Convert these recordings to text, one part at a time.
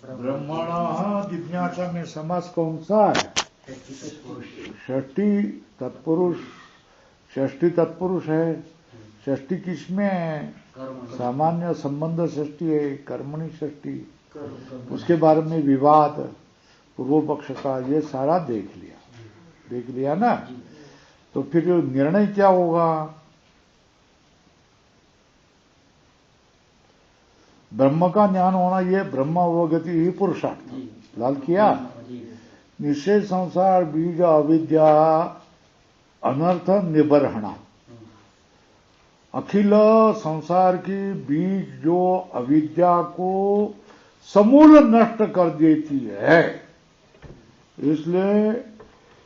ब्रह्मण जिज्ञासा में समास कौन सा है? षष्ठी तत्पुरुष। षष्ठी तत्पुरुष है। षष्ठी किसमें है? सामान्य संबंध षष्ठी है, कर्मणि षष्ठी। उसके बारे में विवाद पूर्व पक्ष का ये सारा देख लिया ना। तो फिर निर्णय क्या होगा? ब्रह्म का ज्ञान होना, ये ब्रह्म अवगति ही पुरुषार्थ। लाल किया। निश्चय संसार बीज अविद्या अनर्थ निबर्हणा। अखिल संसार की बीज जो अविद्या को समूल नष्ट कर देती है, इसलिए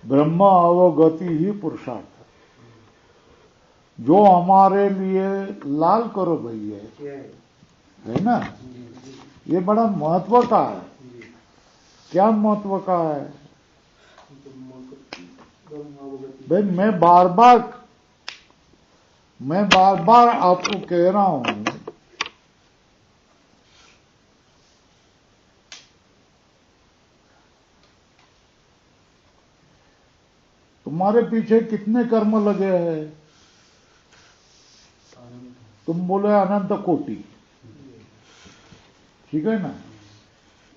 ब्रह्म अवगति ही पुरुषार्थ जो हमारे लिए लाल करो भैया है ना। ये बड़ा महत्व का है। क्या महत्व का है भाई? मैं बार बार आपको कह रहा हूं, तुम्हारे पीछे कितने कर्म लगे हैं? तुम बोले अनंत कोटि, ठीक है ना।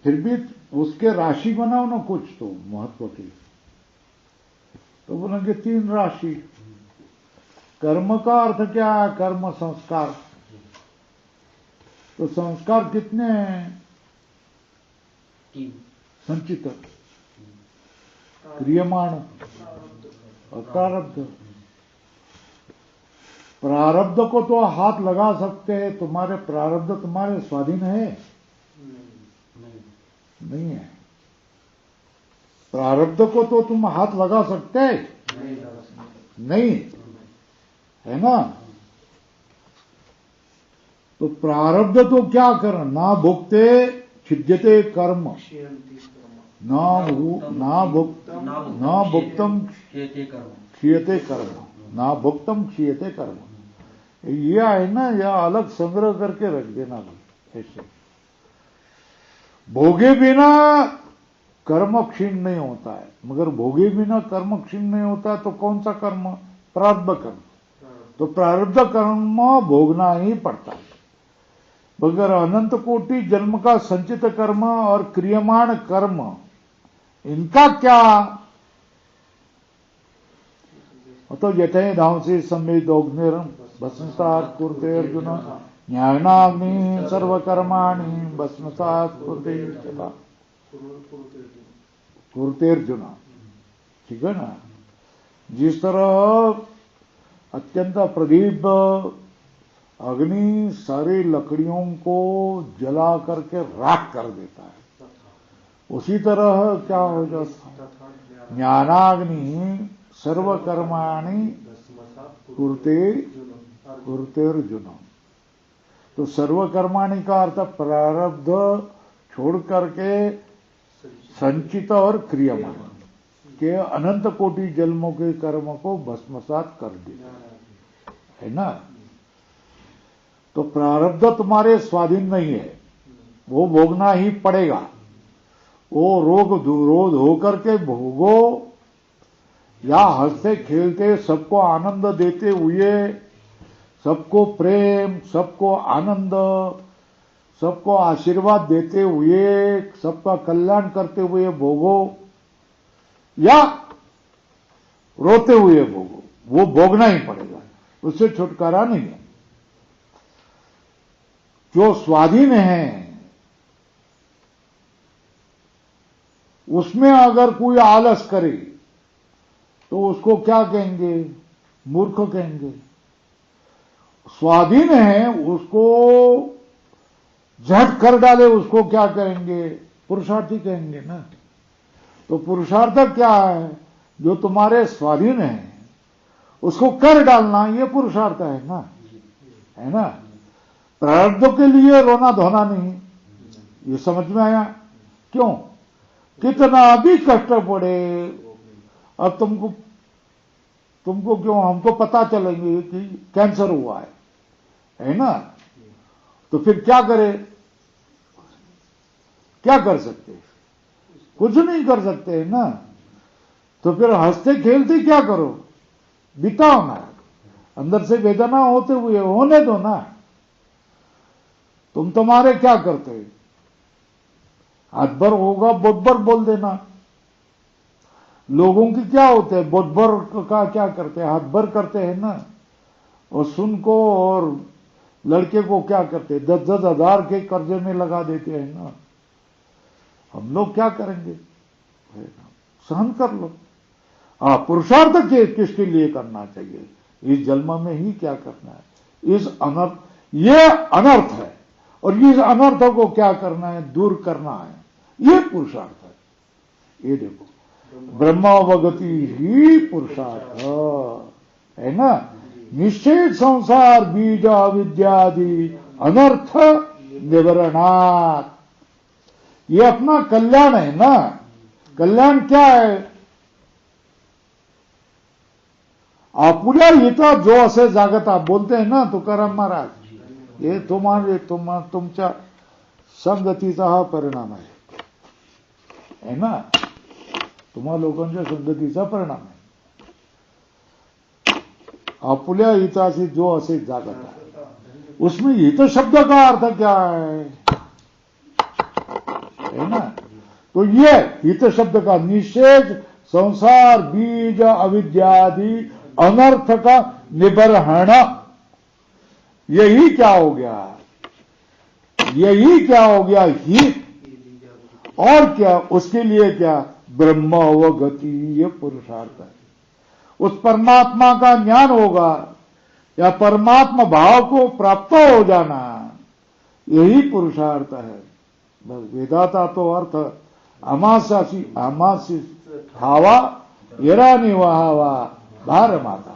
फिर भी उसके राशि बनाओ ना कुछ तो महत्व की। तो बोलेंगे 3 राशि। कर्म का अर्थ क्या है? कर्म संस्कार। तो संस्कार कितने हैं? संचित, क्रियमाण और प्रारब्ध। प्रारब्ध को तो हाथ लगा सकते हैं। तुम्हारे प्रारब्ध तुम्हारे स्वाधीन है? नहीं है। प्रारब्ध को तो तुम हाथ लगा सकते हैं? नहीं है ना। तो प्रारब्ध तो क्या कर, ना भुगते छिद्यते कर्म, ना भुक्तम क्षीयते कर्म, ना भुक्तम क्षीयते कर्म। ये है ना, यह अलग संग्रह करके रख देना। ऐसे भोगे बिना कर्म क्षीण नहीं होता है, मगर भोगे बिना कर्म क्षीण नहीं होता। तो कौन सा कर्म? प्रारब्ध कर्म। तो प्रारब्ध कर्म भोगना ही पड़ता है। मगर अनंत कोटि जन्म का संचित कर्म और क्रियमाण कर्म, इनका क्या? तो यथे धांसी संवेद अग्निर भस्मसात् कुरुते अर्जुन, ज्ञानाग्नि सर्वकर्माणि भस्मसात् कुरुते अर्जुन। ठीक है ना। जिस तरह अत्यंत प्रदीप अग्नि सारी लकड़ियों को जला करके राख कर देता है, उसी तरह क्या हो जाता है? ज्ञानाग्नि सर्वकर्माणि कुरुते अर्जुन। तो सर्वकर्माणि का अर्थ प्रारब्ध छोड़ करके संचित और क्रियमान के अनंत कोटि जन्मों के कर्म को भस्मसात कर देता है ना। तो प्रारब्ध तुम्हारे स्वाधीन नहीं है, वो भोगना ही पड़ेगा। वो रोग विरोध होकर के भोगो या हंसते खेलते सबको आनंद देते हुए, सबको प्रेम, सबको आनंद, सबको आशीर्वाद देते हुए, सबका कल्याण करते हुए भोगो या रोते हुए भोगो, वो भोगना ही पड़ेगा। उससे छुटकारा नहीं है। जो स्वाधीन है उसमें अगर कोई आलस करे तो उसको क्या कहेंगे? मूर्ख कहेंगे। स्वाधीन है उसको झट कर डाले, उसको क्या कहेंगे? पुरुषार्थी कहेंगे ना। तो पुरुषार्थ क्या है? जो तुम्हारे स्वाधीन है उसको कर डालना, ये पुरुषार्थ है ना, है ना। प्रारब्ध के लिए रोना धोना नहीं। ये समझ में आया? क्यों? कितना भी कष्ट पड़े, अब तुमको क्यों, हमको पता चलेंगे कि कैंसर हुआ है ना। तो फिर क्या करे? क्या कर सकते? कुछ नहीं कर सकते है ना। तो फिर हंसते खेलते क्या करो, बिताओ ना, अंदर से वेदना होते हुए होने दो ना। तुम तुम्हारे क्या करते, हाथ भर होगा बोधभर बोल देना। लोगों की क्या होते हैं, बोधभर का क्या करते हैं, हाथ भर करते हैं ना। और सुन को और लड़के को क्या करते हैं, 10-10 हजार के कर्जे में लगा देते हैं ना। हम लोग क्या करेंगे, सहन कर लो। पुरुषार्थ किसके लिए करना चाहिए, इस जन्म में ही क्या करना है, इस अनर्थ, ये अनर्थ है और इस अनर्थ को क्या करना है, दूर करना है, ये पुरुषार्थ है। ये देखो, ब्रह्मावगति ही पुरुषार्थ है ना। निश्चय संसार बीज अविद्यादि अनर्थ निवरणात्, ये अपना कल्याण है ना। कल्याण क्या है, आपुल्या हिता जो असे जागता बोलते हैं ना तुकाराम महाराज, हे तुमच्या संगतीचा हा परिणाम आहे ना, तुम्हा लोकांच्या संगतीचा परिणाम आहे। आपुल्या हिताशी जो असे जागता, उसमें हित शब्द का अर्थ क्या है ना। तो ये हित शब्द का निषेध संसार बीज अविद्यादि अनर्थ का निबर्हण, यही क्या हो गया, यही क्या हो गया हित। और क्या उसके लिए क्या, ब्रह्म अवगति, ये पुरुषार्थ है। उस परमात्मा का ज्ञान होगा या परमात्मा भाव को प्राप्त हो जाना, यही पुरुषार्थ है। बस वेदाता तो अर्थ अमासी अमासी खावा येरा निवाहावा भार माता,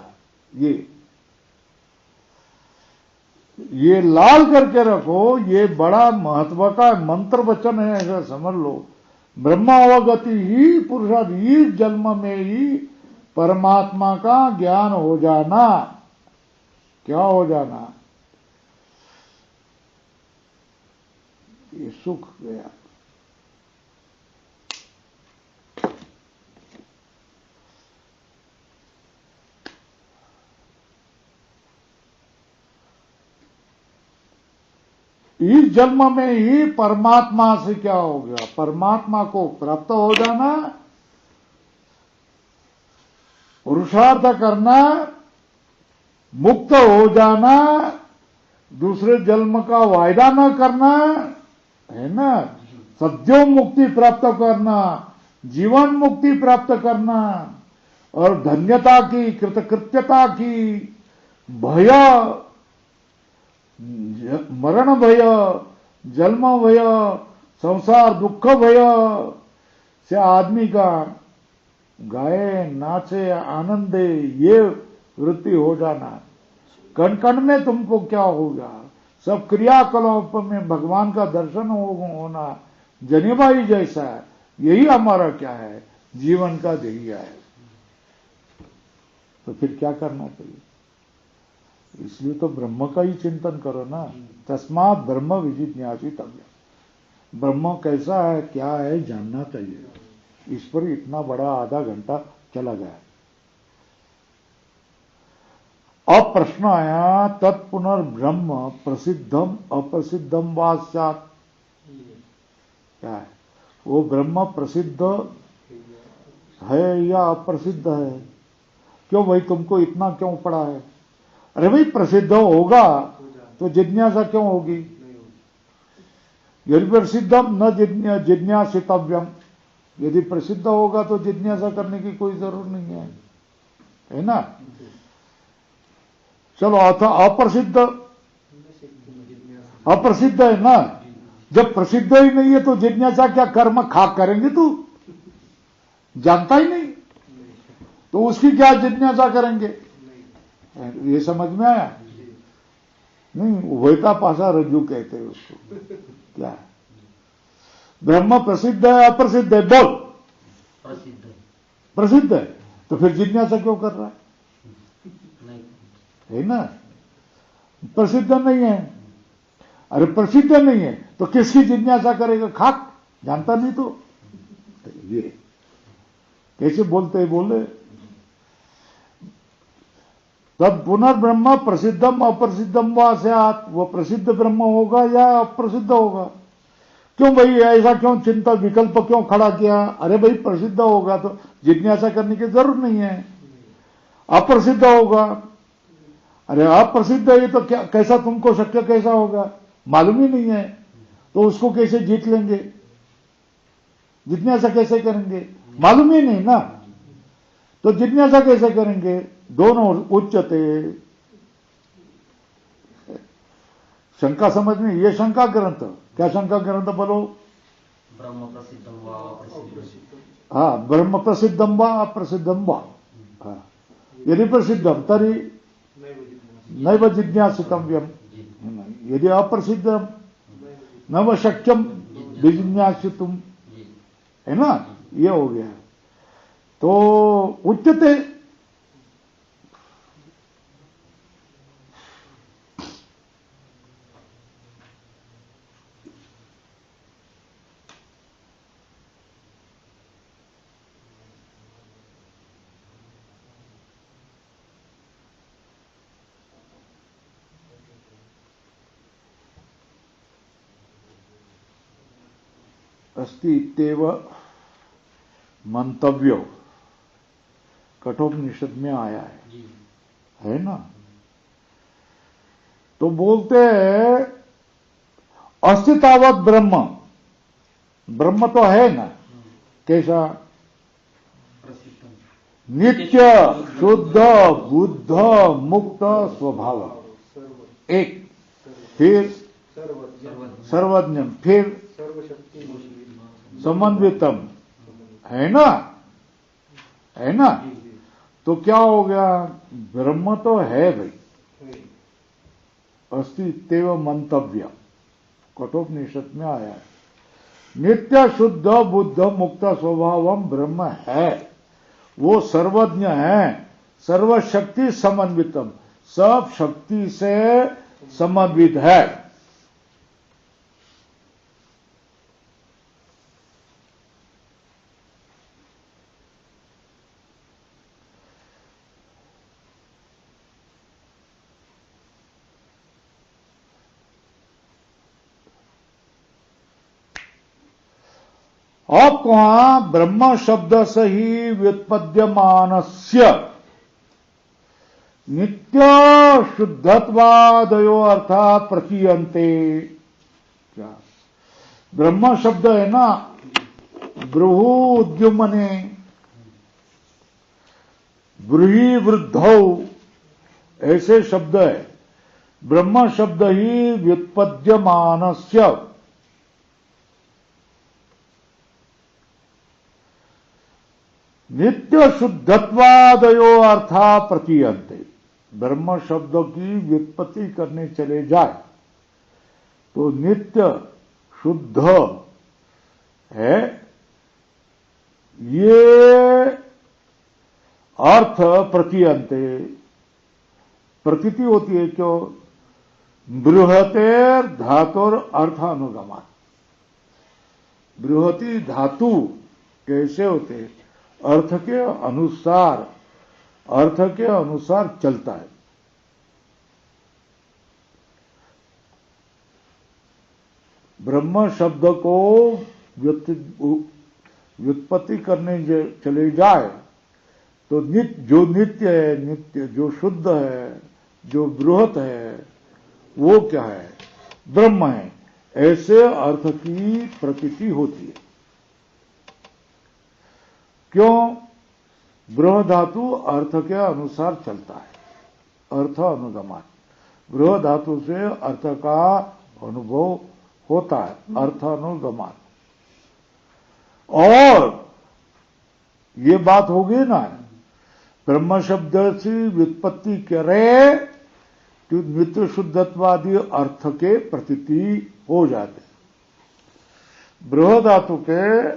ये लाल करके रखो, ये बड़ा महत्व का मंत्र वचन है, ऐसा समझ लो। ब्रह्मावगति ही पुरुषार्थ, इस जन्म में ही परमात्मा का ज्ञान हो जाना। क्या हो जाना, ये सुख गया। इस जन्म में ही परमात्मा से क्या हो गया, परमात्मा को प्राप्त हो जाना, पुरुषार्थ करना, मुक्त हो जाना, दूसरे जन्म का वायदा न करना है ना, सद्यो मुक्ति प्राप्त करना, जीवन मुक्ति प्राप्त करना, और धन्यता की, कृतकृत्यता की, भय, मरण भय, जन्म भय, संसार दुख भय से आदमी का गाए नाचे आनंदे, ये वृत्ति हो जाना। कण कण में तुमको क्या होगा, सब क्रियाकलाप में भगवान का दर्शन होना, जनेबाई जैसा है। यही हमारा क्या है, जीवन का ध्येय है। तो फिर क्या करना चाहिए, इसलिए तो ब्रह्म का ही चिंतन करो ना। तस्मात् ब्रह्म विजिज्ञासितव्यम्, ब्रह्म कैसा है, क्या है, जानना चाहिए। इस पर इतना बड़ा आधा घंटा चला गया। अब प्रश्न आया, तत्पुनर्ब्रह्म प्रसिद्धम अप्रसिद्धम वा स्यात्, क्या है वो ब्रह्म, प्रसिद्ध है या अप्रसिद्ध है? क्यों भाई, तुमको इतना क्यों पड़ा है? अरे भाई, प्रसिद्ध होगा तो जिज्ञासा क्यों होगी? यदि प्रसिद्धम न जिज्ञासितव्यम, यदि प्रसिद्ध होगा तो जिज्ञासा करने की कोई जरूरत नहीं है ना। चलो, अप्रसिद्ध, अप्रसिद्ध है ना। जब प्रसिद्ध ही नहीं है तो जिज्ञासा क्या, कर्म खाक करेंगे? तू जानता ही नहीं तो उसकी क्या जिज्ञासा करेंगे? ये समझ में आया? नहीं, उभयता पासा रज्जू कहते हैं उसको। क्या ब्रह्म प्रसिद्ध है अप्रसिद्ध है? बोल। प्रसिद्ध प्रसिद्ध है, तो फिर जिज्ञासा क्यों कर रहा है ना? प्रसिद्ध नहीं है, अरे प्रसिद्ध नहीं है तो किसकी जिज्ञासा करेगा? खाक जानता नहीं तो ये कैसे बोलते बोले, तब पुनर्ब्रह्म प्रसिद्धम अप्रसिद्धम वा स्यात्, वो प्रसिद्ध ब्रह्म होगा या अप्रसिद्ध होगा। क्यों भाई ऐसा क्यों चिंता विकल्प क्यों खड़ा किया? अरे भाई प्रसिद्ध होगा तो जिज्ञासा करने की जरूरत नहीं है। अप्रसिद्ध होगा, अरे अप्रसिद्ध है तो क्या, कैसा तुमको शक्य कैसा होगा, मालूम ही नहीं है, तो उसको कैसे जीत लेंगे, जिज्ञासा कैसे करेंगे, मालूम ही नहीं ना, तो जिज्ञासा कैसे करेंगे। दोनों उच्चते, शंका समझ में, ये शंका ग्रंथ, क्या शंका ग्रंथ बोलो, ब्रह्म प्रसिद्धम वा अप्रसिद्धम, हाँ ब्रह्म प्रसिद्धम वा अप्रसिद्धम वा, हाँ यदि प्रसिद्धम तरी नैव जिज्ञासितव्यम, यदि अप्रसिद्धम नव शक्यम विजिज्ञासितुम, है ना, ये हो गया। तो उच्चते, अस्ति इत्येव मंतव्यो, कठोपनिषद में आया है ना। तो बोलते हैं अस्तितावत ब्रह्म, ब्रह्म तो है ना, कैसा, नित्य शुद्ध बुद्ध मुक्त स्वभाव, एक, फिर सर्वज्ञ, फिर समन्वितम, है ना, है ना। तो क्या हो गया, ब्रह्म तो है भाई, अस्ति इत्येव मंतव्य, कठोपनिषद में आया है। नित्य शुद्ध बुद्ध मुक्त स्वभावम ब्रह्म है, वो सर्वज्ञ है, सर्वशक्ति समन्वितम, सब शक्ति से समन्वित है। अब वहां ब्रह्म शब्द से ही व्युत्पद्यमानस्य नित्य शुद्धत्वादयो अर्थात प्रतीयन्ते, क्या ब्रह्म शब्द है ना, ब्रूहु उद्युमने ब्रूहि वृद्धौ, ऐसे शब्द है। ब्रह्म शब्द ही व्युत्पद्यमानस्य, नित्य शुद्धत्वादयो अर्था प्रतीयन्ते, ब्रह्म शब्द की व्युत्पत्ति करने चले जाए तो नित्य शुद्ध है, ये अर्थ प्रतीयन्ते, प्रतीति होती है, क्यों, बृहतेर धातुर अर्थानुगमा, बृहति धातु कैसे होते हैं, अर्थ के अनुसार, अर्थ के अनुसार चलता है। ब्रह्म शब्द को व्युत्पत्ति करने चले जाए तो जो नित्य है, नित्य जो शुद्ध है, जो बृहत है, वो क्या है, ब्रह्म है, ऐसे अर्थ की प्रतीति होती है। क्यों, बृह धातु अर्थ के अनुसार चलता है, अर्थ अनुगमान, बृह धातु से अर्थ का अनुभव होता है, अर्थ अनुगमान। और ये बात हो गई ना, ब्रह्म शब्द से व्युत्पत्ति करे तो नित्य शुद्धत्वादि अर्थ के प्रतीति हो जाते। बृह धातु के,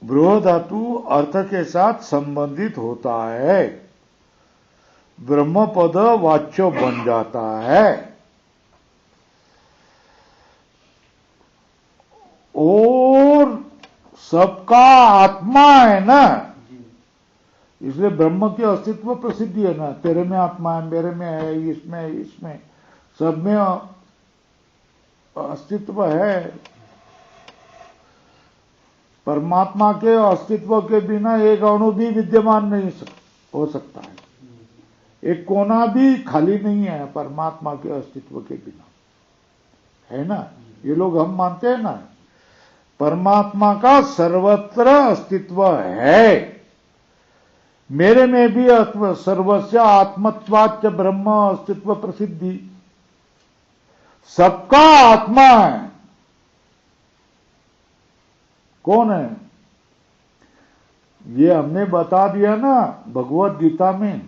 बृह धातु अर्थ के साथ संबंधित होता है, ब्रह्म पद वाच्य बन जाता है। और सबका आत्मा है ना, इसलिए ब्रह्म की अस्तित्व प्रसिद्धि है ना। तेरे में आत्मा है, मेरे में है, इसमें सब में अस्तित्व है। परमात्मा के अस्तित्व के बिना एक अणु भी विद्यमान नहीं हो सकता है, एक कोना भी खाली नहीं है परमात्मा के अस्तित्व के बिना, है ना। ये लोग हम मानते हैं ना, परमात्मा का सर्वत्र अस्तित्व है। मेरे में भी सर्वस्य आत्मत्वाच्च ब्रह्म अस्तित्व प्रसिद्धि, सबका आत्मा है। कौन है? ये हमने बता दिया ना भगवत गीता में।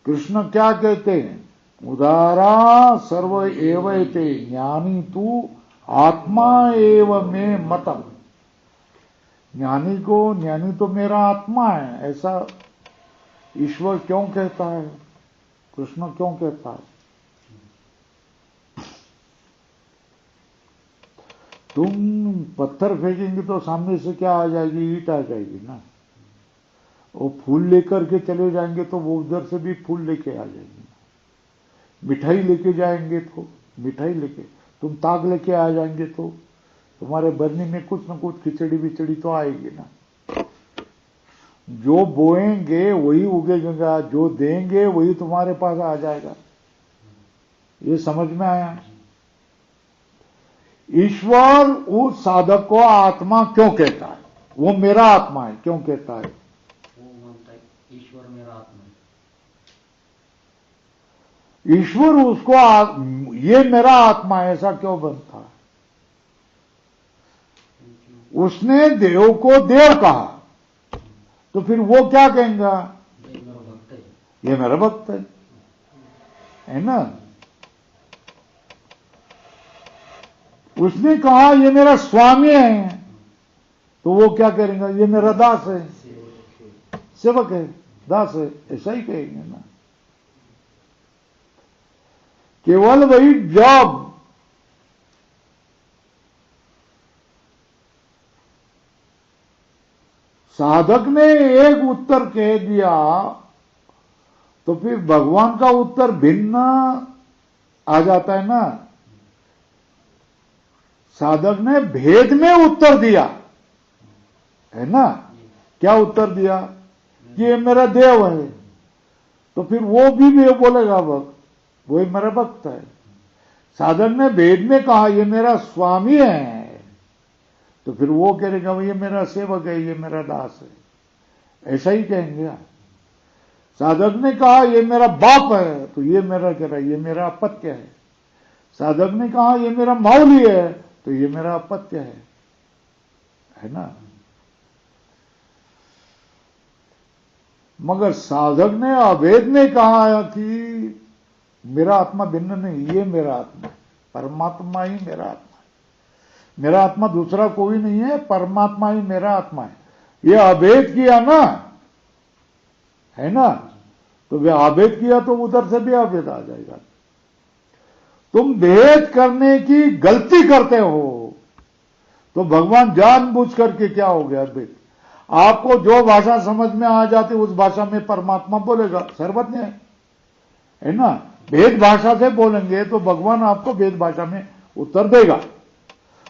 कृष्ण क्या कहते हैं? उदारा सर्व एवैते ज्ञानी तू आत्मा एव में मतम। ज्ञानी तो मेरा आत्मा है, ऐसा ईश्वर क्यों कहता है? कृष्ण क्यों कहता है? तुम पत्थर फेंकेंगे तो सामने से क्या आ जाएगी? ईंट आ जाएगी ना। वो फूल लेकर के चले जाएंगे तो वो उधर से भी फूल लेके आ जाएंगे। मिठाई लेके जाएंगे तो मिठाई लेके, तुम ताग लेके आ जाएंगे तो तुम्हारे बरनी में कुछ न कुछ खिचड़ी बिचड़ी तो आएगी ना। जो बोएंगे वही उगेगा, जो देंगे वही तुम्हारे पास आ जाएगा। ये समझ में आया? ईश्वर उस साधक को आत्मा क्यों कहता है? वो मेरा आत्मा है क्यों कहता है? वो मानता है ईश्वर मेरा आत्मा है। ईश्वर उसको ये मेरा आत्मा है ऐसा क्यों बनता है? उसने देव को देव कहा तो फिर वो क्या कहेंगा? ये मेरा भक्त है ना। उसने कहा ये मेरा स्वामी है तो वो क्या करेंगे? ये मेरा दास है, सेवक है, दास है, ऐसा ही कहेंगे ना। केवल वही जब साधक ने एक उत्तर कह दिया तो फिर भगवान का उत्तर भिन्न आ जाता है ना। साधक ने भेद में उत्तर दिया है ना। क्या उत्तर दिया? कि ये मेरा देव है, तो फिर वो भी बोलेगा भक्त, वही मेरा भक्त है। साधक ने भेद में कहा ये मेरा स्वामी है तो फिर वो कहेगा ये मेरा सेवक है, ये मेरा दास है, ऐसा ही कहेंगे। साधक ने कहा ये मेरा बाप है तो ये मेरा कह रहा है ये मेरा अपत्य है। साधक ने कहा ये मेरा माऊली है तो ये मेरा अपत्य है ना। मगर साधक ने अभेद में कहा कि मेरा आत्मा भिन्न नहीं, ये मेरा आत्मा है, परमात्मा ही मेरा आत्मा है, मेरा आत्मा दूसरा कोई नहीं है, परमात्मा ही मेरा आत्मा है। ये अभेद किया ना, है ना। तो वे अभेद किया तो उधर से भी अभेद आ जाएगा। तुम भेद करने की गलती करते हो तो भगवान जानबूझ करके क्या हो गया भेद। आपको जो भाषा समझ में आ जाती उस भाषा में परमात्मा बोलेगा, सर्वज्ञ है ना। भेद भाषा से बोलेंगे तो भगवान आपको भेद भाषा में उत्तर देगा,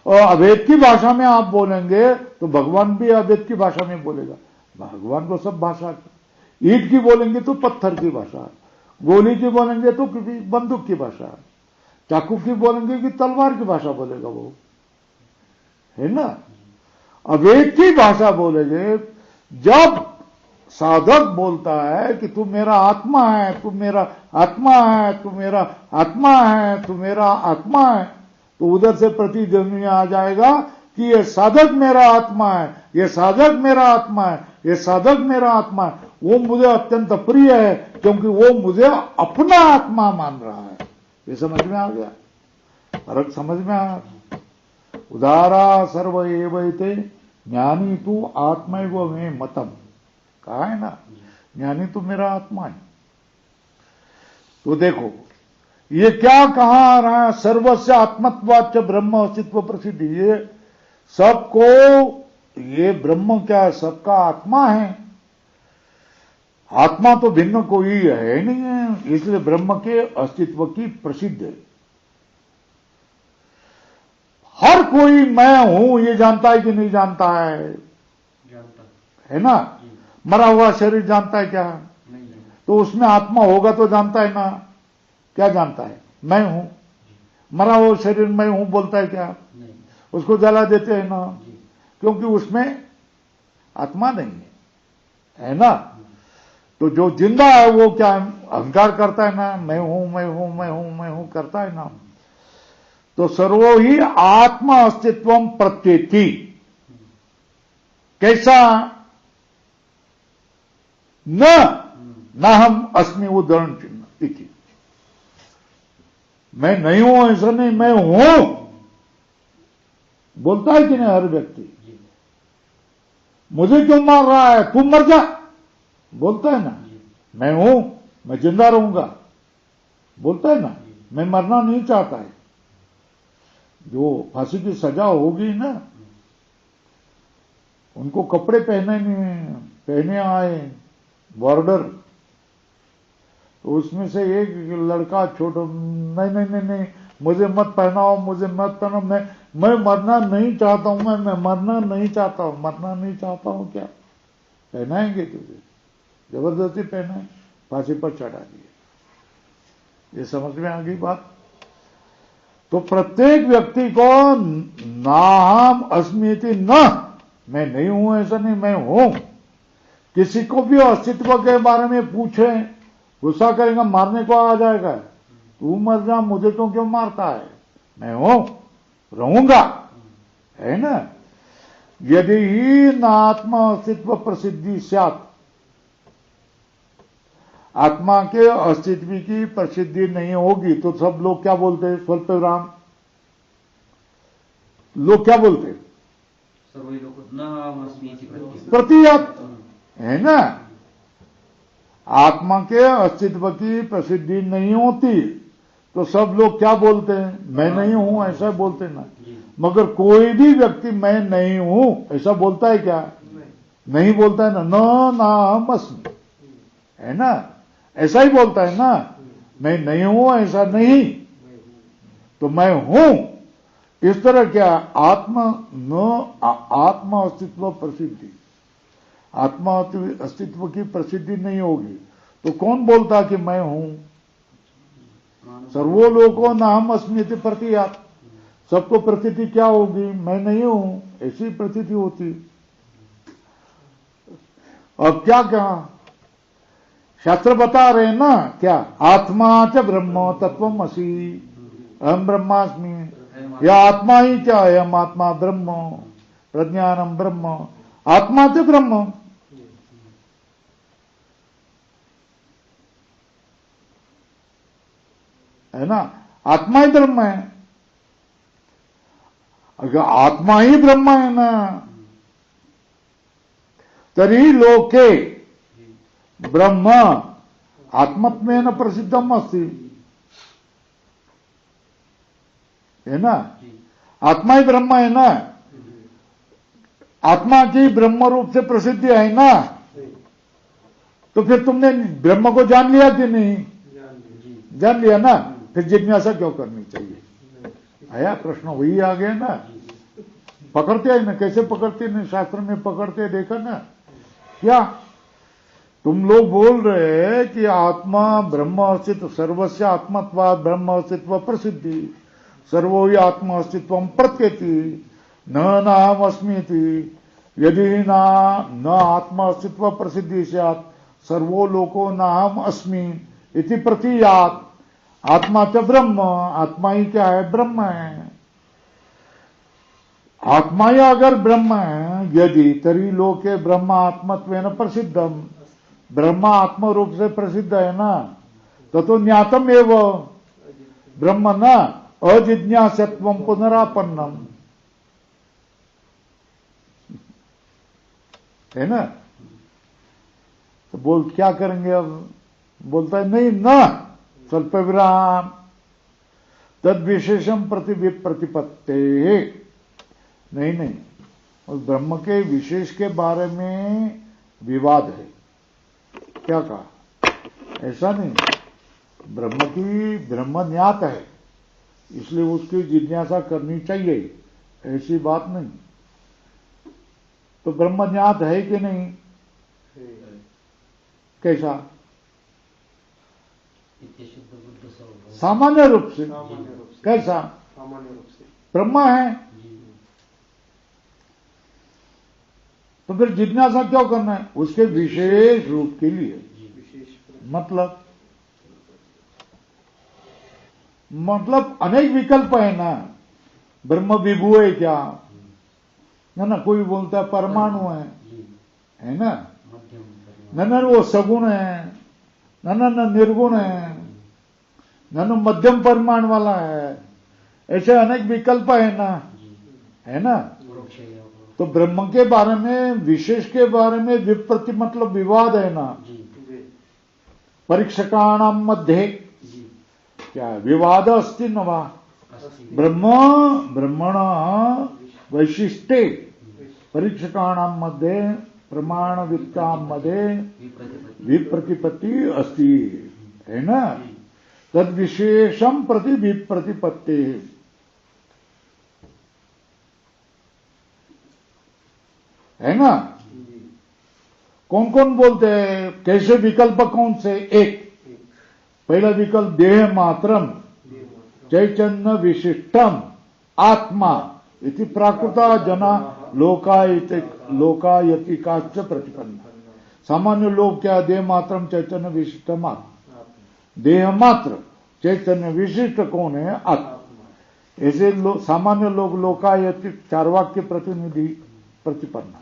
और अभेद की भाषा में आप बोलेंगे तो भगवान भी अभेद की भाषा में बोलेगा। भगवान को सब भाषा, ईंट की बोलेंगे तो पत्थर की भाषा, गोली की बोलेंगे तो किसी बंदूक की भाषा, चाकू की बोलेंगे कि तलवार की भाषा बोलेगा वो, है ना। अभेद की भाषा बोलेंगे। जब साधक बोलता है कि तू मेरा आत्मा है, तू मेरा आत्मा है, तू मेरा आत्मा है, तू मेरा आत्मा है, तो उधर से प्रतिध्वनि आ जाएगा कि ये साधक मेरा आत्मा है, ये साधक मेरा आत्मा है, ये साधक मेरा आत्मा है। वो मुझे अत्यंत प्रिय है क्योंकि वो मुझे अपना आत्मा मान रहा है। ये समझ में आ गया? फर्क समझ में आया? उदारा सर्व एवैते ज्ञानी तू आत्मैव में मतम, कहा है ना, ज्ञानी तो मेरा आत्मा है। तो देखो ये क्या कहां आ रहा है? सर्वस्य आत्मत्वाच ब्रह्म अस्तित्व प्रसिद्धि। ये सबको, ये ब्रह्म क्या है? सबका आत्मा है। आत्मा तो भिन्न कोई है नहीं है, इसलिए ब्रह्म के अस्तित्व की प्रसिद्ध है। हर कोई मैं हूं ये जानता है कि नहीं जानता है? जानता है ना? जी। मरा हुआ शरीर जानता है क्या? नहीं जानता। तो उसमें आत्मा होगा तो जानता है ना? क्या जानता है? मैं हूं। मरा हुआ शरीर मैं हूं बोलता है क्या? नहीं उसको जला देते हैं ना, जी। क्योंकि उसमें आत्मा नहीं है ना? तो जो जिंदा है वो क्या अहंकार करता है ना, मैं हूं मैं हूं मैं हूं मैं हूं करता है ना। तो सर्वो ही आत्मा अस्तित्व प्रत्येति। कैसा? न हम अस्मि उदाहरण चिन्ह इति। मैं नहीं हूं ऐसा नहीं, मैं हूं बोलता है कि नहीं हर व्यक्ति? जी। मुझे क्यों मार रहा है? तू मर जा बोलता है ना। जी। मैं हूं, मैं जिंदा रहूंगा बोलता है ना। मैं मरना नहीं चाहता है। जो फांसी की सजा होगी ना, उनको कपड़े पहने आए बॉर्डर, तो उसमें से एक लड़का छोटा, नहीं नहीं नहीं नहीं मुझे मत पहनाओ, मुझे मत पहनाओ, मैं मरना नहीं चाहता हूं, मैं मरना नहीं चाहता हूं। मरना नहीं चाहता हूं क्या? पहनाएंगे तुझे, जबरदस्ती पहनाए, फांसी पर चढ़ा दिए। ये समझ में आ गई बात? तो प्रत्येक व्यक्ति को नाहम अस्मिति न, मैं नहीं हूं ऐसा नहीं, मैं हूं। किसी को भी अस्तित्व के बारे में पूछे, गुस्सा करेगा, मारने को आ जाएगा। तू मर जा, मुझे तो क्यों मारता है? मैं हूं, रहूंगा, है ना? यदि ही नात्मा अस्तित्व प्रसिद्धि स्यात्, आत्मा के अस्तित्व की प्रसिद्धि नहीं होगी तो सब लोग क्या बोलते हैं? स्वल्प विराम, लोग क्या बोलते हैं? सर्वे लोग न हम अस्मि इति प्रतीयत, है ना? आत्मा के अस्तित्व की प्रसिद्धि नहीं होती तो सब लोग क्या बोलते हैं? मैं नहीं हूं ऐसा बोलते ना। मगर कोई भी व्यक्ति मैं नहीं हूं ऐसा बोलता है क्या? नहीं बोलता है ना। न नाहम अस्मि, है ना? ऐसा ही बोलता है ना, मैं नहीं हूं ऐसा नहीं, तो मैं हूं। इस तरह क्या? आत्मा अस्तित्व प्रसिद्धि, आत्मा अस्तित्व की प्रसिद्धि नहीं होगी तो कौन बोलता कि मैं हूं? सर्वो लोको नाहम अस्मि इति प्रतीयात्। सबको प्रतीति क्या होगी? मैं नहीं हूं ऐसी प्रतीति होती। अब क्या कहा? शास्त्र बता रहे हैं ना क्या? आत्मा च ब्रह्म तत्वम असि, अहम ब्रह्मास्मि। यह आत्मा ही क्या है? हम आत्मा ब्रह्म, प्रज्ञानम ब्रह्म, आत्मा च ब्रह्म। है ना? आत्मा ही ब्रह्म है। अगर आत्मा ही ब्रह्म है ना, तरी लोके ब्रह्म आत्मत्वेन प्रसिद्धम अस्ति, है ना? आत्मा ही ब्रह्म है ना, आत्मा की ब्रह्म रूप से प्रसिद्धि है ना। तो फिर तुमने ब्रह्म को जान लिया कि नहीं? जान लिया ना, फिर जिज्ञासा क्यों करनी चाहिए? आया प्रश्न? वही आ गया ना। पकड़ते हैं ना, कैसे पकड़ते नहीं? शास्त्र में पकड़ते देखा ना क्या? तुम लोग बोल रहे हैं कि आत्मा ब्रह्म अस्तित्व, सर्वस्य आत्मत्वात् ब्रह्म अस्तित्व प्रसिद्धि, सर्वो ही आत्मा अस्तित्व प्रत्येति, न नाहम अस्मि इति। यदि न आत्मा अस्तित्व प्रसिद्धि स्यात् सर्वो लोको नाहम अस्मि इति प्रतीयात्। आत्मा च ब्रह्म, आत्मा ही क्या है? ब्रह्म है। आत्मा ही अगर ब्रह्म है, यदि तरी लोके ब्रह्म आत्मत्वेन प्रसिद्धम, ब्रह्म आत्म रूप से प्रसिद्ध है ना, तो ज्ञातम एव ब्रह्म न अजिज्ञासत्व पुनरापन्नम, है ना? तो बोल क्या करेंगे अब? बोलता है नहीं, न स्वल्प विराम, तद विशेषम प्रति प्रतिपत्ते। नहीं, उस ब्रह्म के विशेष के बारे में विवाद है। क्या कहा? ऐसा नहीं, ब्रह्म ज्ञात है इसलिए उसकी जिज्ञासा करनी चाहिए, ऐसी बात नहीं। तो ब्रह्म ज्ञात है कि नहीं? कैसा? सामान्य रूप से। कैसा? सामान्य रूप से ब्रह्म है, तो फिर जिज्ञासा क्यों करना है? उसके विशेष रूप के लिए। मतलब अनेक विकल्प है ना। ब्रह्म विभु है क्या? ना, कोई बोलता है परमाणु है ना? न वो सगुण है, न निर्गुण है, न मध्यम परिमाण वाला है। ऐसे अनेक विकल्प है ना? तो ब्रह्म के बारे में, विशेष के बारे में विप्रति मतलब विवाद है ना। परीक्षकाणाम मध्ये क्या विवाद अस्ति न वा? ब्रह्मण वैशिष्टे परीक्षकाणाम मध्ये प्रमाणवित्ताम मध्ये विप्रतिपत्ति अस्ति, है ना? तद विशेषम प्रति विप्रतिपत्ति। है ना? कौन कौन बोलते हैं? कैसे विकल्प कौन से? एक पहला विकल्प देह मात्रम चैतन्य विशिष्टम आत्मा इति प्राकृता जना लोकायति काच प्रतिपन्न। सामान्य लोग क्या? देह मात्रम चैतन्य विशिष्टम आत्मा। देह मात्र चैतन्य विशिष्ट कौन है? आत्मा। ऐसे सामान्य लोग लोकायति चार्वाक के प्रतिनिधि प्रतिपन्न।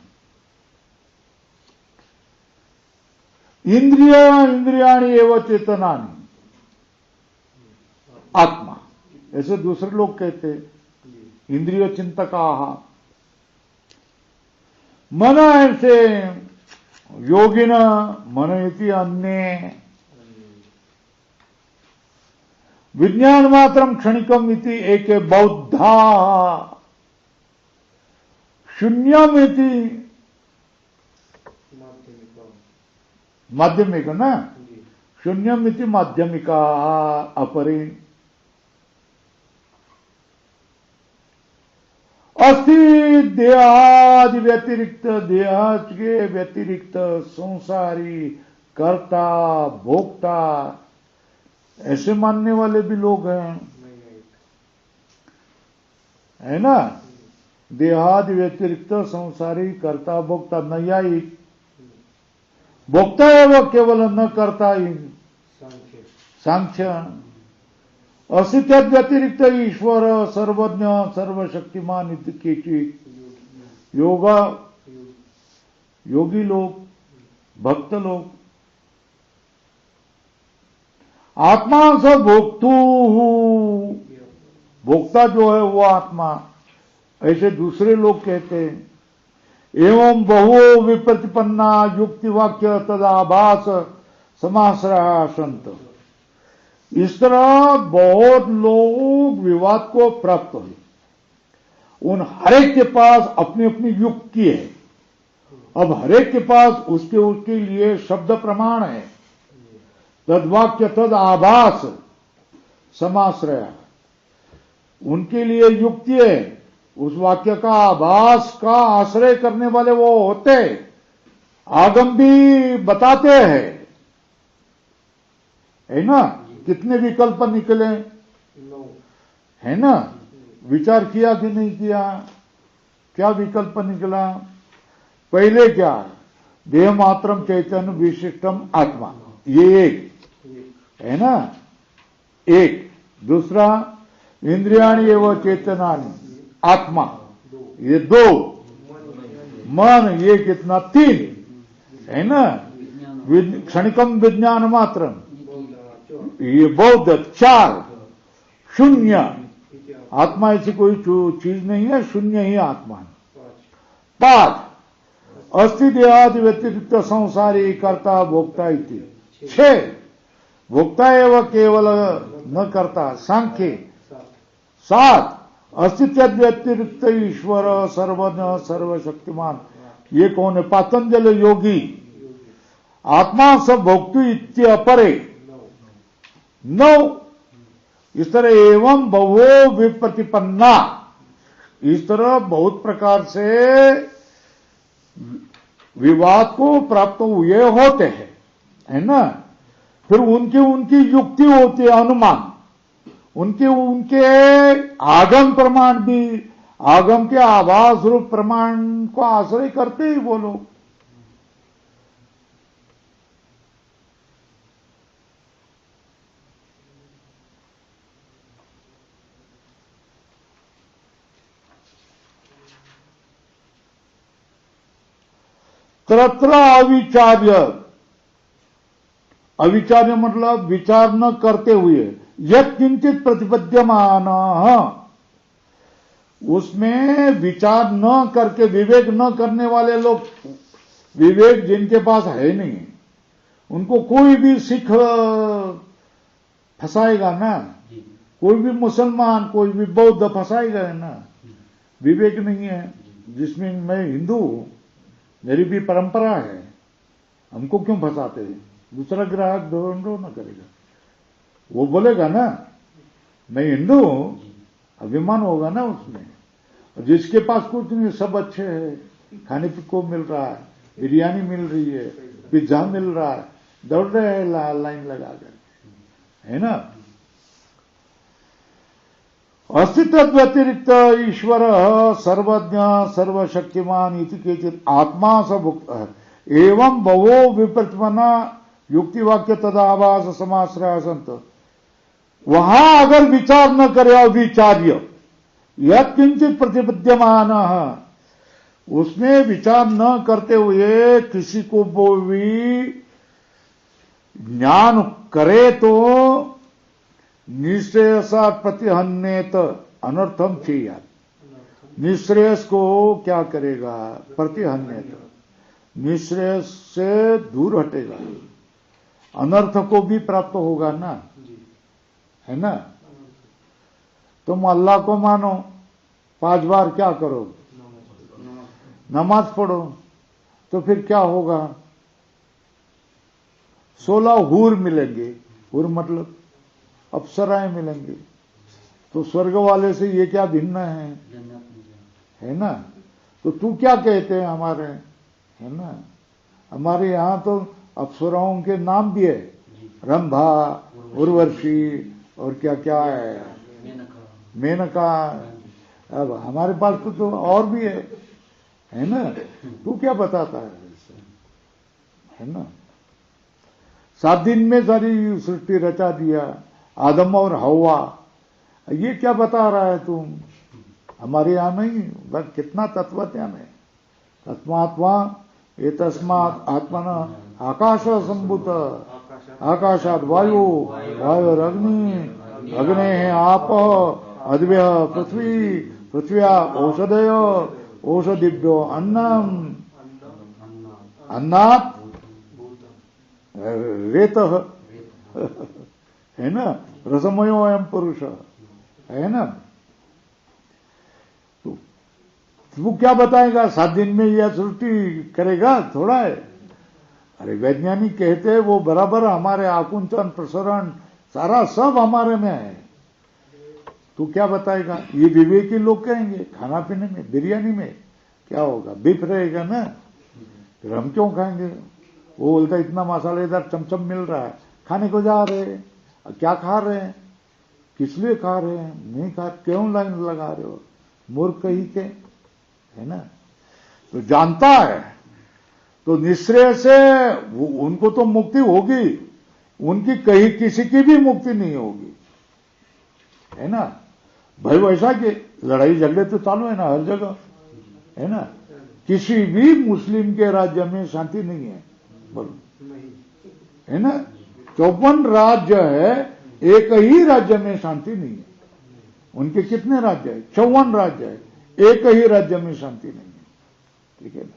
इंद्रियाणि एवं चेतनानि आत्मा, ऐसे दूसरे लोग कहते हैं। इंद्रिय चिंतका मन ऐसे योगिन मन इति अन्य विज्ञान मात्रम क्षणिकम इति एक बौद्धा शून्यम इति माध्यमिक ना, शून्यम इति माध्यमिका अपरे अस्ति देहादि व्यतिरिक्त, देह के व्यतिरिक्त संसारी कर्ता भोक्ता, ऐसे मानने वाले भी लोग हैं, है ना? देहादि व्यतिरिक्त संसारी कर्ता भोक्ता। नैयायिक भोक्ता है वो केवल न करता ही। सांख्य अस्तित्व व्यतिरिक्त ईश्वर सर्वज्ञ सर्वशक्तिमान केचित योगी लोग, भक्त लोग। आत्मा स भोक्तु, भोक्ता जो है वो आत्मा, ऐसे दूसरे लोग कहते हैं। एवं बहु विप्रतिपन्ना युक्ति वाक्य तदाभास समाश्रया संत। इस तरह बहुत लोग विवाद को प्राप्त हुए। उन हरेक के पास अपनी अपनी युक्ति है। अब हरेक के पास उसके लिए शब्द प्रमाण है। तदवाक्य तद आभास समाश्रया, उनके लिए युक्ति है। उस वाक्य का आभास का आश्रय करने वाले वो होते, आगम भी बताते हैं, है ना? कितने विकल्प निकले, है ना? विचार किया कि नहीं किया? क्या विकल्प निकला? पहले क्या? देह मात्रम चैतन्य विशिष्टम आत्मा, ये एक है ना? एक। दूसरा इंद्रियाणि एवं चेतनानि आत्मा, ये दो। मन, ये कितना? तीन, है ना? क्षणिकम विज्ञान मात्र, ये बौद्ध, चार। शून्य, आत्मा ऐसी कोई चीज नहीं है, शून्य ही आत्मा है। पांच अस्ति देहादि व्यतिरिक्त संसारी कर्ता भोक्ता इति। छह भोक्ता एवं केवल न करता, सांख्य सात, अस्तित्व व्यतिरिक्त ईश्वर सर्वज्ञ सर्वशक्तिमान। ये कौन है? पातंजल योगी। आत्मा सब भोक्तु इत्य अपरे। 9, इस तरह एवं बहु विप्रतिपन्ना, इस तरह बहुत प्रकार से विवाद को प्राप्त हुए होते हैं, है ना। फिर उनकी उनकी युक्ति होती है, अनुमान, उनके उनके आगम प्रमाण भी, आगम के आभास रूप प्रमाण को आश्रय करते ही वो लोग। तत्र अविचार्य, अविचार्य मतलब विचार न करते हुए, यत् किंचित प्रतिपद्यमान, उसमें विचार न करके, विवेक न करने वाले लोग, विवेक जिनके पास है नहीं, उनको कोई भी सिख फंसाएगा ना, कोई भी मुसलमान, कोई भी बौद्ध फंसाएगा ना। विवेक नहीं है, जिसमें मैं हिंदू हूं, मेरी भी परंपरा है, हमको क्यों फंसाते हैं? दूसरा ग्राहक ढूंढो ना करेगा, वो बोलेगा ना मैं हिंदू हूं, अभिमान होगा ना उसमें। जिसके पास कुछ नहीं, सब अच्छे है, खाने को मिल रहा है, बिरयानी मिल रही है, पिज्जा मिल रहा है, दौड़ रहे हैं लाइन लगा कर, है ना। अस्तित्व व्यतिरिक्त ईश्वर सर्वज्ञ सर्वशक्तिमान इति केचित आत्मा सब एवं बहु विप्रतिपन्ना युक्ति वाक्य तदाभास समाश्रय संत। वहां अगर विचार न करे, अविचार्य, यत् किंचित प्रतिपद्यमान, उसमें विचार न करते हुए किसी को वो भी ज्ञान करे तो निश्रेयसा प्रतिहन्येत अनर्थम चाहिए। निश्रेयस को क्या करेगा? प्रतिहन्येत, निश्रेयस से दूर हटेगा, अनर्थ को भी प्राप्त होगा ना, है ना। तुम अल्लाह को मानो, 5 बार क्या करो? नमाज पढ़ो, तो फिर क्या होगा? 16 हूर मिलेंगे, हूर मतलब अप्सराएं मिलेंगी। तो स्वर्ग वाले से ये क्या भिन्न है ना। तो तू क्या कहते हैं हमारे, है ना। हमारे यहाँ तो अप्सराओं के नाम भी है, रंभा, उर्वशी और क्या क्या है, मेनका। अब हमारे पास तो और भी है ना। तू क्या बताता है ना। 7 दिन में सारी सृष्टि रचा दिया, आदम और हवा, ये क्या बता रहा है तुम? हमारे यहाँ नहीं, बस कितना तत्व ज्ञान है। तस्मात्मा ये तस्मात् आत्मना आकाश संभूत, आकाशात वायु, वायु अग्नि, अग्ने है आप, अद्भ्य पृथ्वी, पृथ्व्या औषधय, औषधिभ्यो अन्नम, अन्नात् रेतः, है ना। रसमयो अयम पुरुष, है ना। तो वो क्या बताएगा? 7 दिन में यह सृष्टि करेगा, थोड़ा है। अरे वैज्ञानिक कहते हैं वो बराबर हमारे आकुंचन प्रसरण सारा सब हमारे में है। तो क्या बताएगा? ये विवेकी लोग कहेंगे खाना पीने में, बिरयानी में क्या होगा? बीफ रहेगा ना, फिर हम क्यों खाएंगे? वो बोलता इतना मसालेदार चमचम मिल रहा है, खाने को जा रहे हैं। क्या खा रहे हैं? किस लिए खा रहे हैं? नहीं खा, क्यों लाइन लगा रहे हो? मूर्ख ही के, है ना। तो जानता है, तो निश्चय से उनको तो मुक्ति होगी, उनकी कहीं किसी की भी मुक्ति नहीं होगी, है ना। भाई वैसा कि लड़ाई झगड़े तो चालू है ना हर जगह, है ना। किसी भी मुस्लिम के राज्य में शांति नहीं है, बोलो, है ना। 54 राज्य है, एक ही राज्य में शांति नहीं है। उनके कितने राज्य है? 54 राज्य है, एक ही राज्य में शांति नहीं है। ठीक है ना।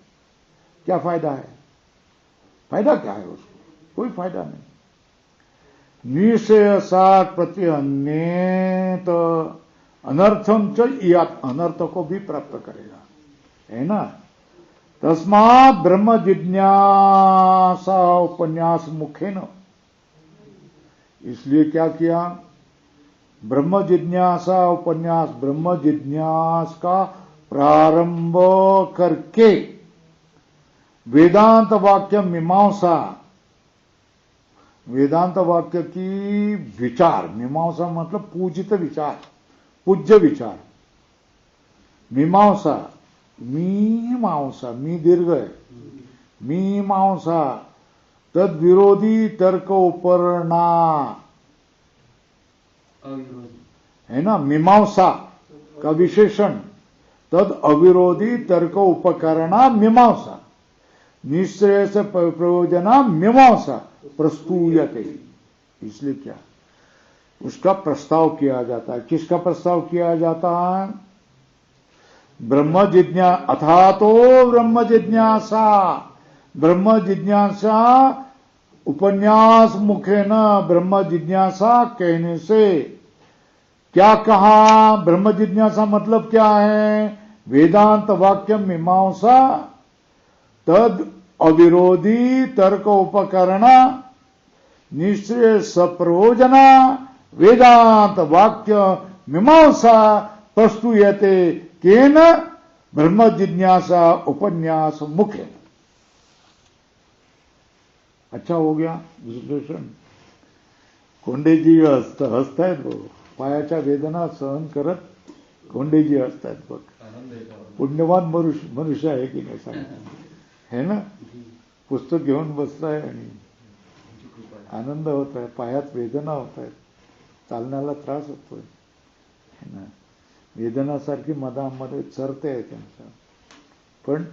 क्या फायदा है? फायदा क्या है उसको? कोई फायदा नहीं। निश्चय सात प्रतिहन्येत अनर्थम च इयात, अनर्थ को भी प्राप्त करेगा, है ना। तस्मात् ब्रह्म जिज्ञासा उपन्यास मुखेन, इसलिए क्या किया, ब्रह्म जिज्ञासा उपन्यास, ब्रह्म जिज्ञास का प्रारंभ करके वेदांत वाक्य मीमांसा, वेदांत वाक्य की विचार, मीमांसा मतलब पूजित विचार, पूज्य विचार, मीमांसा, मीमांसा, मी दीर्घ है, मीमांसा, तद विरोधी तर्क उपरणा, है ना, मीमांसा का विशेषण, तद अविरोधी तर्क उपकरणा मीमांसा, निश्चय से प्रयोजना मीमांसा प्रस्तूयते, इसलिए क्या, उसका प्रस्ताव किया जाता है। किसका प्रस्ताव किया जाता है, ब्रह्म जिज्ञा, अथा तो ब्रह्म जिज्ञासा, ब्रह्म जिज्ञासा उपन्यास मुखे न, ब्रह्म जिज्ञासा कहने से क्या कहा, ब्रह्म जिज्ञासा मतलब क्या है, वेदांत वाक्य मीमांसा, तद अविरोधी तर्क उपकरण, निश्चय सप्रयोजना, वेदांत वाक्य मीमांसा प्रस्तुयते केन, ब्रह्म जिज्ञासा उपन्यास मुख्य। अच्छा हो गया विश्लेषण। कोंडेजी हसतायत बघ, पायाच्या वेदना सहन करत कोंडेजी हसतायत बघ, पुण्यवान मनुष्य आहे की नाही सांग, है ना। पुस्तक घेऊन बसलाय आणि आनंद होत आहे, पायात वेदना होत आहेत, चालण्याला त्रास होतोय, है ना, वेदनासारखी मधामध्ये चरते आहे त्यांच्या, पण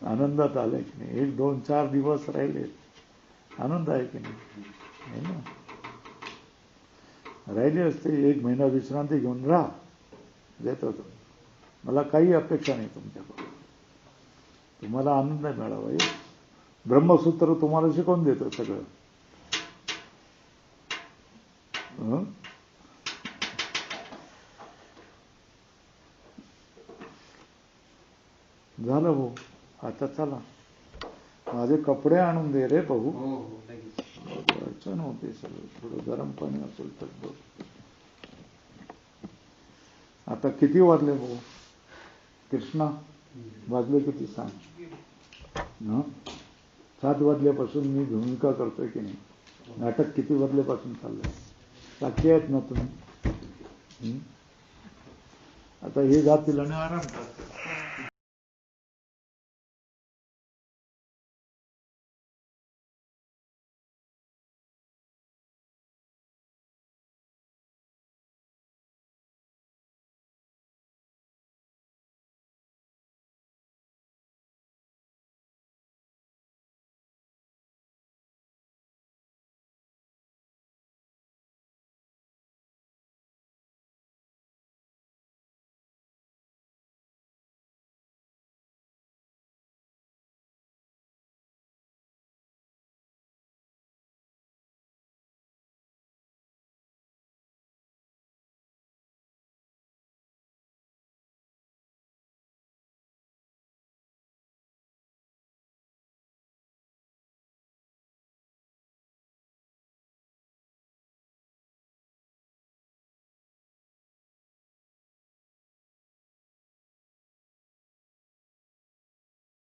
आनंदात आलाय की नाही, 1, 2, 4 दिवस राहिले, आनंद आहे की नाही, है ना। राहिले असते 1 महिना विश्रांती घेऊन राहा, देत होतो, मला काही अपेक्षा नाही तुमच्याकडून, तुम्हाला आनंद मिळावा, हे ब्रह्मसूत्र तुम्हाला शिकवून देतो सगळं, झालं भाऊ, आता चला, माझे कपडे आणून दे रे भाऊ, अडचण होते सगळं, थोडं गरम पाणी असेल तर बघ। आता किती वाजले भाऊ, कृष्णा वाजले किती सांग, 7 वाजल्यापासून मी भूमिका करतोय की नाही, नाटक किती वाजल्यापासून चाललंय, साक्षी आहेत ना तुम्ही, आता हे जातील आणि आराम करतात.